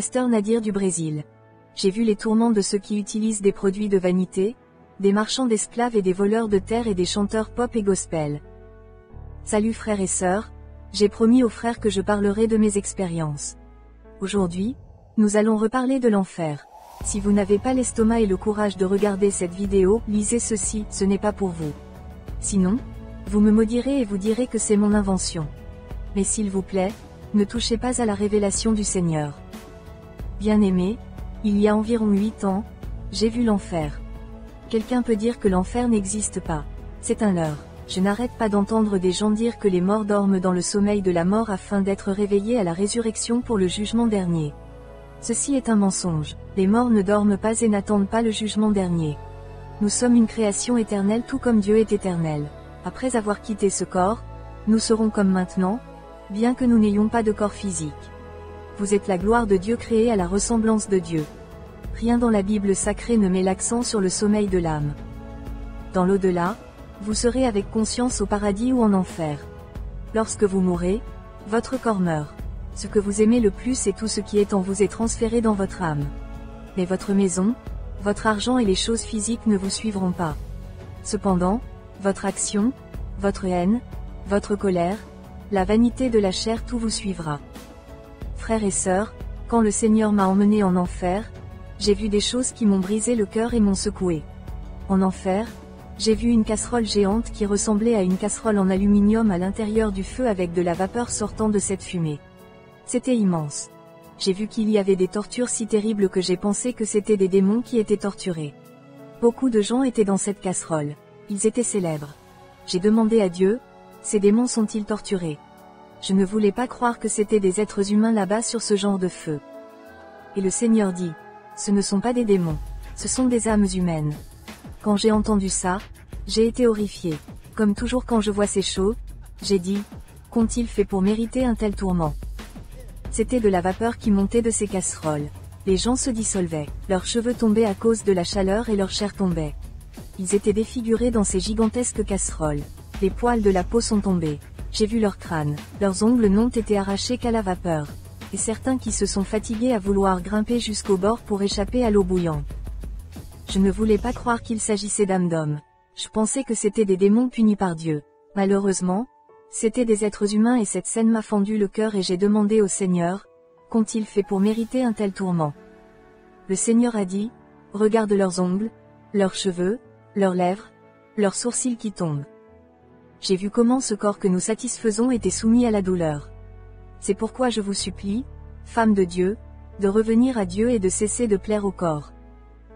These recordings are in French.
Pasteur Nadir du Brésil. J'ai vu les tourments de ceux qui utilisent des produits de vanité, des marchands d'esclaves et des voleurs de terre et des chanteurs pop et gospel. Salut frères et sœurs, j'ai promis aux frères que je parlerai de mes expériences. Aujourd'hui, nous allons reparler de l'enfer. Si vous n'avez pas l'estomac et le courage de regarder cette vidéo, lisez ceci, ce n'est pas pour vous. Sinon, vous me maudirez et vous direz que c'est mon invention. Mais s'il vous plaît, ne touchez pas à la révélation du Seigneur. Bien-aimés, il y a environ 8 ans, j'ai vu l'enfer. Quelqu'un peut dire que l'enfer n'existe pas. C'est un leurre. Je n'arrête pas d'entendre des gens dire que les morts dorment dans le sommeil de la mort afin d'être réveillés à la résurrection pour le jugement dernier. Ceci est un mensonge. Les morts ne dorment pas et n'attendent pas le jugement dernier. Nous sommes une création éternelle tout comme Dieu est éternel. Après avoir quitté ce corps, nous serons comme maintenant, bien que nous n'ayons pas de corps physique. Vous êtes la gloire de Dieu créée à la ressemblance de Dieu. Rien dans la Bible sacrée ne met l'accent sur le sommeil de l'âme. Dans l'au-delà, vous serez avec conscience au paradis ou en enfer. Lorsque vous mourrez, votre corps meurt. Ce que vous aimez le plus et tout ce qui est en vous est transféré dans votre âme. Mais votre maison, votre argent et les choses physiques ne vous suivront pas. Cependant, votre action, votre haine, votre colère, la vanité de la chair tout vous suivra. Frères et sœurs, quand le Seigneur m'a emmené en enfer, j'ai vu des choses qui m'ont brisé le cœur et m'ont secoué. En enfer, j'ai vu une casserole géante qui ressemblait à une casserole en aluminium à l'intérieur du feu avec de la vapeur sortant de cette fumée. C'était immense. J'ai vu qu'il y avait des tortures si terribles que j'ai pensé que c'était des démons qui étaient torturés. Beaucoup de gens étaient dans cette casserole. Ils étaient célèbres. J'ai demandé à Dieu, ces démons sont-ils torturés? Je ne voulais pas croire que c'était des êtres humains là-bas sur ce genre de feu. Et le Seigneur dit, ce ne sont pas des démons, ce sont des âmes humaines. Quand j'ai entendu ça, j'ai été horrifié. Comme toujours quand je vois ces choses, j'ai dit, qu'ont-ils fait pour mériter un tel tourment? C'était de la vapeur qui montait de ces casseroles. Les gens se dissolvaient, leurs cheveux tombaient à cause de la chaleur et leur chair tombait. Ils étaient défigurés dans ces gigantesques casseroles. Les poils de la peau sont tombés. J'ai vu leurs crânes, leurs ongles n'ont été arrachés qu'à la vapeur. Et certains qui se sont fatigués à vouloir grimper jusqu'au bord pour échapper à l'eau bouillante. Je ne voulais pas croire qu'il s'agissait d'âmes d'hommes. Je pensais que c'était des démons punis par Dieu. Malheureusement, c'était des êtres humains et cette scène m'a fendu le cœur et j'ai demandé au Seigneur, qu'ont-ils fait pour mériter un tel tourment? Le Seigneur a dit, regarde leurs ongles, leurs cheveux, leurs lèvres, leurs sourcils qui tombent. J'ai vu comment ce corps que nous satisfaisons était soumis à la douleur. C'est pourquoi je vous supplie, femmes de Dieu, de revenir à Dieu et de cesser de plaire au corps.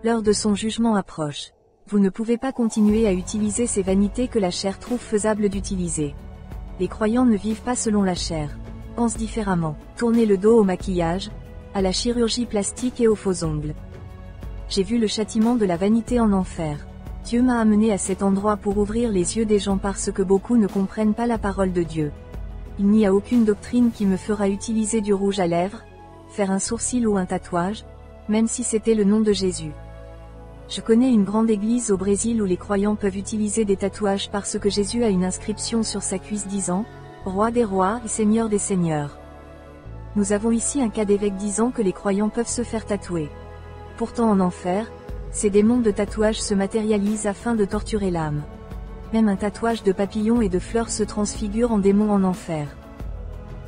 L'heure de son jugement approche. Vous ne pouvez pas continuer à utiliser ces vanités que la chair trouve faisable d'utiliser. Les croyants ne vivent pas selon la chair. Pensent différemment. Tournez le dos au maquillage, à la chirurgie plastique et aux faux ongles. J'ai vu le châtiment de la vanité en enfer. Dieu m'a amené à cet endroit pour ouvrir les yeux des gens parce que beaucoup ne comprennent pas la parole de Dieu. Il n'y a aucune doctrine qui me fera utiliser du rouge à lèvres, faire un sourcil ou un tatouage, même si c'était le nom de Jésus. Je connais une grande église au Brésil où les croyants peuvent utiliser des tatouages parce que Jésus a une inscription sur sa cuisse disant « Roi des rois et Seigneur des seigneurs ». Nous avons ici un cas d'évêque disant que les croyants peuvent se faire tatouer. Pourtant en enfer, ces démons de tatouage se matérialisent afin de torturer l'âme. Même un tatouage de papillons et de fleurs se transfigure en démon en enfer.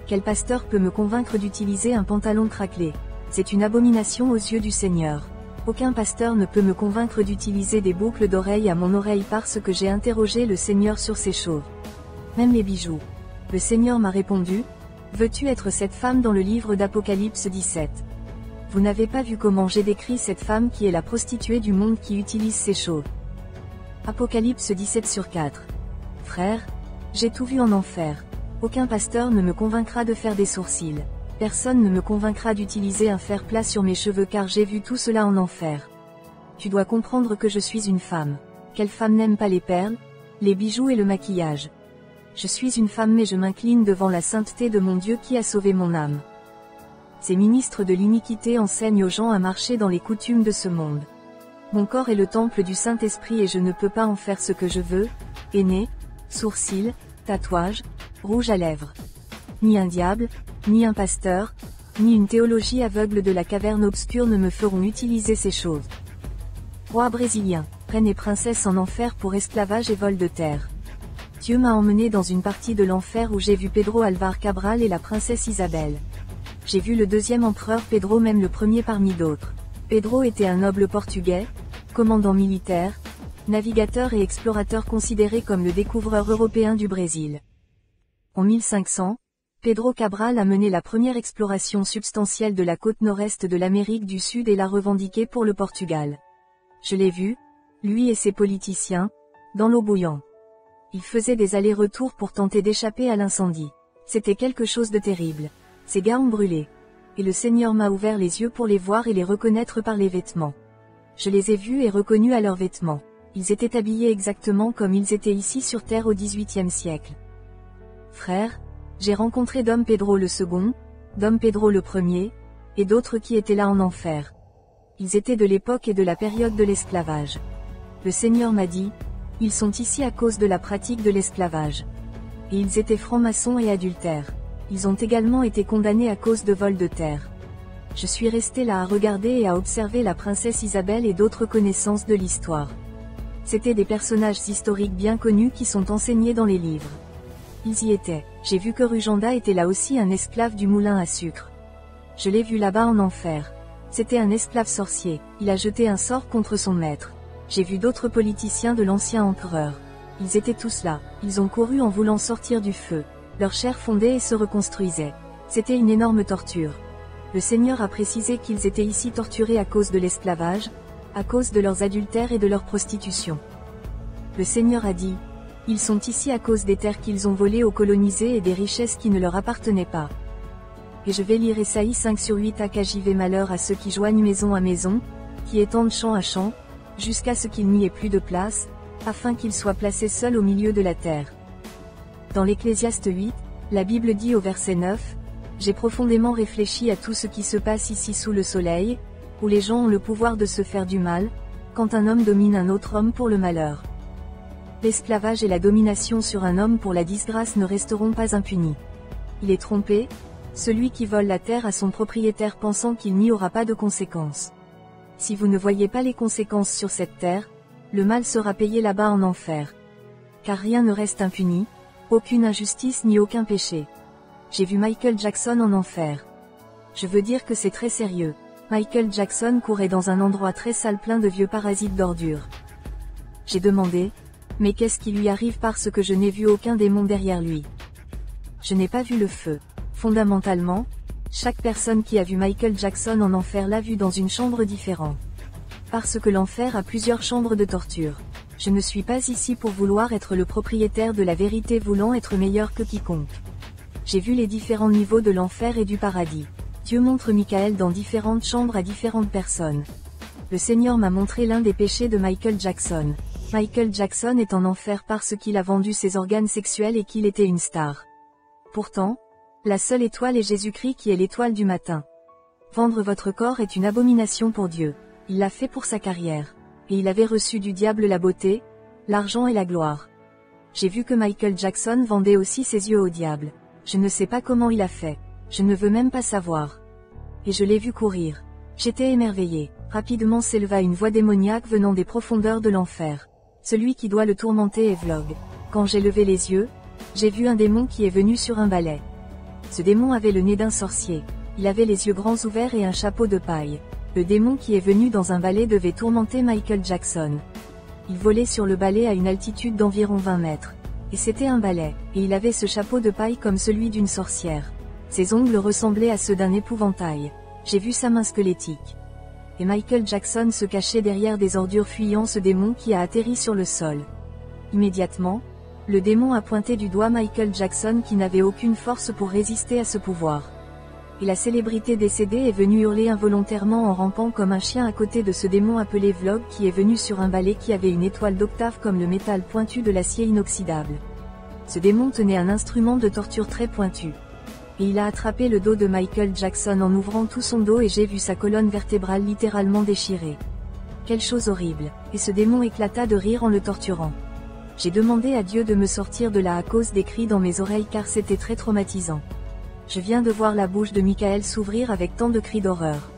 Quel pasteur peut me convaincre d'utiliser un pantalon craquelé? C'est une abomination aux yeux du Seigneur. Aucun pasteur ne peut me convaincre d'utiliser des boucles d'oreilles à mon oreille parce que j'ai interrogé le Seigneur sur ces choses. Même les bijoux. Le Seigneur m'a répondu, veux-tu être cette femme dans le livre d'Apocalypse 17? Vous n'avez pas vu comment j'ai décrit cette femme qui est la prostituée du monde qui utilise ces choses. Apocalypse 17/4. Frère, j'ai tout vu en enfer. Aucun pasteur ne me convaincra de faire des sourcils. Personne ne me convaincra d'utiliser un fer plat sur mes cheveux car j'ai vu tout cela en enfer. Tu dois comprendre que je suis une femme. Quelle femme n'aime pas les perles, les bijoux et le maquillage? Je suis une femme mais je m'incline devant la sainteté de mon Dieu qui a sauvé mon âme. Ces ministres de l'iniquité enseignent aux gens à marcher dans les coutumes de ce monde. Mon corps est le temple du Saint-Esprit et je ne peux pas en faire ce que je veux, aîné, sourcils, tatouage, rouge à lèvres. Ni un diable, ni un pasteur, ni une théologie aveugle de la caverne obscure ne me feront utiliser ces choses. Roi brésilien, reine et princesse en enfer pour esclavage et vol de terre. Dieu m'a emmené dans une partie de l'enfer où j'ai vu Pedro Álvares Cabral et la princesse Isabelle. J'ai vu le deuxième empereur Pedro, même le premier parmi d'autres. Pedro était un noble portugais, commandant militaire, navigateur et explorateur considéré comme le découvreur européen du Brésil. En 1500, Pedro Cabral a mené la première exploration substantielle de la côte nord-est de l'Amérique du Sud et l'a revendiquée pour le Portugal. Je l'ai vu, lui et ses politiciens, dans l'eau bouillante. Ils faisaient des allers-retours pour tenter d'échapper à l'incendie. C'était quelque chose de terrible. Ses gars ont brûlé. Et le Seigneur m'a ouvert les yeux pour les voir et les reconnaître par les vêtements. Je les ai vus et reconnus à leurs vêtements. Ils étaient habillés exactement comme ils étaient ici sur Terre au XVIIIe siècle. Frère, j'ai rencontré Dom Pedro le second, Dom Pedro le premier, et d'autres qui étaient là en enfer. Ils étaient de l'époque et de la période de l'esclavage. Le Seigneur m'a dit, ils sont ici à cause de la pratique de l'esclavage. Et ils étaient francs-maçons et adultères. Ils ont également été condamnés à cause de vol de terre. Je suis resté là à regarder et à observer la princesse Isabelle et d'autres connaissances de l'histoire. C'étaient des personnages historiques bien connus qui sont enseignés dans les livres. Ils y étaient. J'ai vu que Rujanda était là aussi, un esclave du moulin à sucre. Je l'ai vu là-bas en enfer. C'était un esclave sorcier, il a jeté un sort contre son maître. J'ai vu d'autres politiciens de l'ancien empereur. Ils étaient tous là, ils ont couru en voulant sortir du feu. Leur chair fondait et se reconstruisait. C'était une énorme torture. Le Seigneur a précisé qu'ils étaient ici torturés à cause de l'esclavage, à cause de leurs adultères et de leur prostitution. Le Seigneur a dit, ils sont ici à cause des terres qu'ils ont volées aux colonisés et des richesses qui ne leur appartenaient pas. Et je vais lire Ésaïe 5/8 à KJV. Malheur à ceux qui joignent maison à maison, qui étendent champ à champ, jusqu'à ce qu'il n'y ait plus de place, afin qu'ils soient placés seuls au milieu de la terre. Dans l'Ecclésiaste 8, la Bible dit au verset 9, « J'ai profondément réfléchi à tout ce qui se passe ici sous le soleil, où les gens ont le pouvoir de se faire du mal, quand un homme domine un autre homme pour le malheur. » L'esclavage et la domination sur un homme pour la disgrâce ne resteront pas impunis. Il est trompé, celui qui vole la terre à son propriétaire pensant qu'il n'y aura pas de conséquences. Si vous ne voyez pas les conséquences sur cette terre, le mal sera payé là-bas en enfer. Car rien ne reste impuni, aucune injustice ni aucun péché. J'ai vu Michael Jackson en enfer. Je veux dire que c'est très sérieux. Michael Jackson courait dans un endroit très sale plein de vieux parasites d'ordures. J'ai demandé, mais qu'est-ce qui lui arrive parce que je n'ai vu aucun démon derrière lui. Je n'ai pas vu le feu. Fondamentalement, chaque personne qui a vu Michael Jackson en enfer l'a vu dans une chambre différente. Parce que l'enfer a plusieurs chambres de torture. Je ne suis pas ici pour vouloir être le propriétaire de la vérité, voulant être meilleur que quiconque. J'ai vu les différents niveaux de l'enfer et du paradis. Dieu montre Michael dans différentes chambres à différentes personnes. Le Seigneur m'a montré l'un des péchés de Michael Jackson. Michael Jackson est en enfer parce qu'il a vendu ses organes sexuels et qu'il était une star. Pourtant, la seule étoile est Jésus-Christ qui est l'étoile du matin. Vendre votre corps est une abomination pour Dieu. Il l'a fait pour sa carrière. Et il avait reçu du diable la beauté, l'argent et la gloire. J'ai vu que Michael Jackson vendait aussi ses yeux au diable. Je ne sais pas comment il a fait. Je ne veux même pas savoir. Et je l'ai vu courir. J'étais émerveillé. Rapidement s'éleva une voix démoniaque venant des profondeurs de l'enfer. Celui qui doit le tourmenter est Vlog. Quand j'ai levé les yeux, j'ai vu un démon qui est venu sur un balai. Ce démon avait le nez d'un sorcier. Il avait les yeux grands ouverts et un chapeau de paille. Le démon qui est venu dans un balai devait tourmenter Michael Jackson. Il volait sur le balai à une altitude d'environ 20 mètres. Et c'était un balai, et il avait ce chapeau de paille comme celui d'une sorcière. Ses ongles ressemblaient à ceux d'un épouvantail. J'ai vu sa main squelettique. Et Michael Jackson se cachait derrière des ordures fuyant ce démon qui a atterri sur le sol. Immédiatement, le démon a pointé du doigt Michael Jackson qui n'avait aucune force pour résister à ce pouvoir. Et la célébrité décédée est venue hurler involontairement en rampant comme un chien à côté de ce démon appelé Vlog qui est venu sur un balai qui avait une étoile d'octave comme le métal pointu de l'acier inoxydable. Ce démon tenait un instrument de torture très pointu. Et il a attrapé le dos de Michael Jackson en ouvrant tout son dos et j'ai vu sa colonne vertébrale littéralement déchirée. Quelle chose horrible, et ce démon éclata de rire en le torturant. J'ai demandé à Dieu de me sortir de là à cause des cris dans mes oreilles car c'était très traumatisant. Je viens de voir la bouche de Michael s'ouvrir avec tant de cris d'horreur.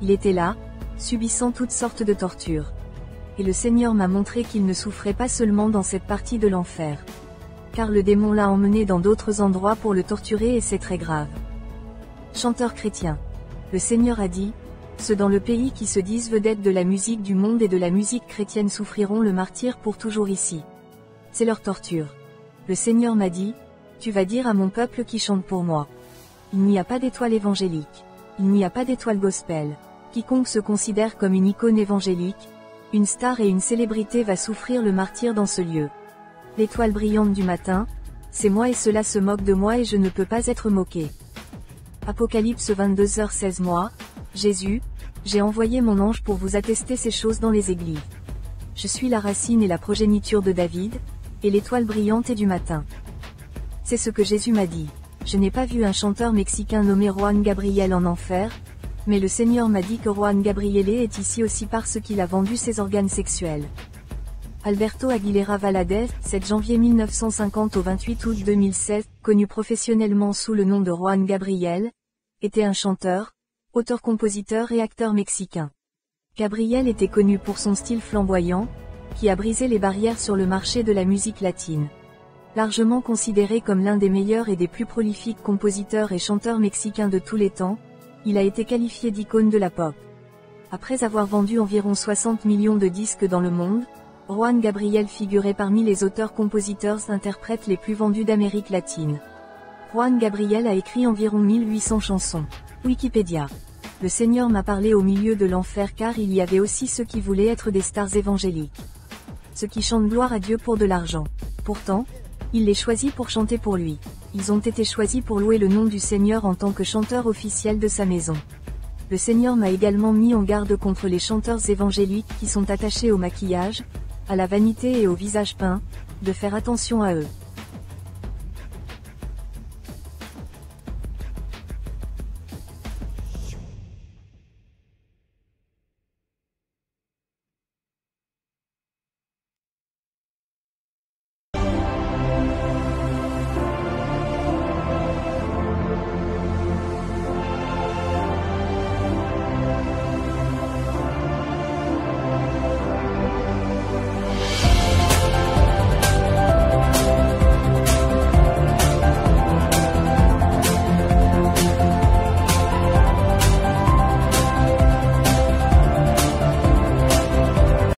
Il était là, subissant toutes sortes de tortures. Et le Seigneur m'a montré qu'il ne souffrait pas seulement dans cette partie de l'enfer. Car le démon l'a emmené dans d'autres endroits pour le torturer et c'est très grave. Chanteur chrétien. Le Seigneur a dit, ceux dans le pays qui se disent vedettes de la musique du monde et de la musique chrétienne souffriront le martyre pour toujours ici. C'est leur torture. Le Seigneur m'a dit, tu vas dire à mon peuple qui chante pour moi. Il n'y a pas d'étoile évangélique. Il n'y a pas d'étoile gospel. Quiconque se considère comme une icône évangélique, une star et une célébrité va souffrir le martyre dans ce lieu. L'étoile brillante du matin, c'est moi et cela se moque de moi et je ne peux pas être moqué. Apocalypse 22h16 Moi, Jésus, j'ai envoyé mon ange pour vous attester ces choses dans les églises. Je suis la racine et la progéniture de David, et l'étoile brillante est du matin. C'est ce que Jésus m'a dit. Je n'ai pas vu un chanteur mexicain nommé Juan Gabriel en enfer, mais le Seigneur m'a dit que Juan Gabriele est ici aussi parce qu'il a vendu ses organes sexuels. Alberto Aguilera Valadez, 7 janvier 1950 au 28 août 2016, connu professionnellement sous le nom de Juan Gabriel, était un chanteur, auteur-compositeur et acteur mexicain. Gabriel était connu pour son style flamboyant, qui a brisé les barrières sur le marché de la musique latine. Largement considéré comme l'un des meilleurs et des plus prolifiques compositeurs et chanteurs mexicains de tous les temps, il a été qualifié d'icône de la pop. Après avoir vendu environ 60 millions de disques dans le monde, Juan Gabriel figurait parmi les auteurs-compositeurs-interprètes les plus vendus d'Amérique latine. Juan Gabriel a écrit environ 1800 chansons. Wikipédia. Le Seigneur m'a parlé au milieu de l'enfer car il y avait aussi ceux qui voulaient être des stars évangéliques. Ceux qui chantent gloire à Dieu pour de l'argent. Pourtant, il les choisit pour chanter pour lui. Ils ont été choisis pour louer le nom du Seigneur en tant que chanteur officiel de sa maison. Le Seigneur m'a également mis en garde contre les chanteurs évangéliques qui sont attachés au maquillage, à la vanité et au visage peint, de faire attention à eux.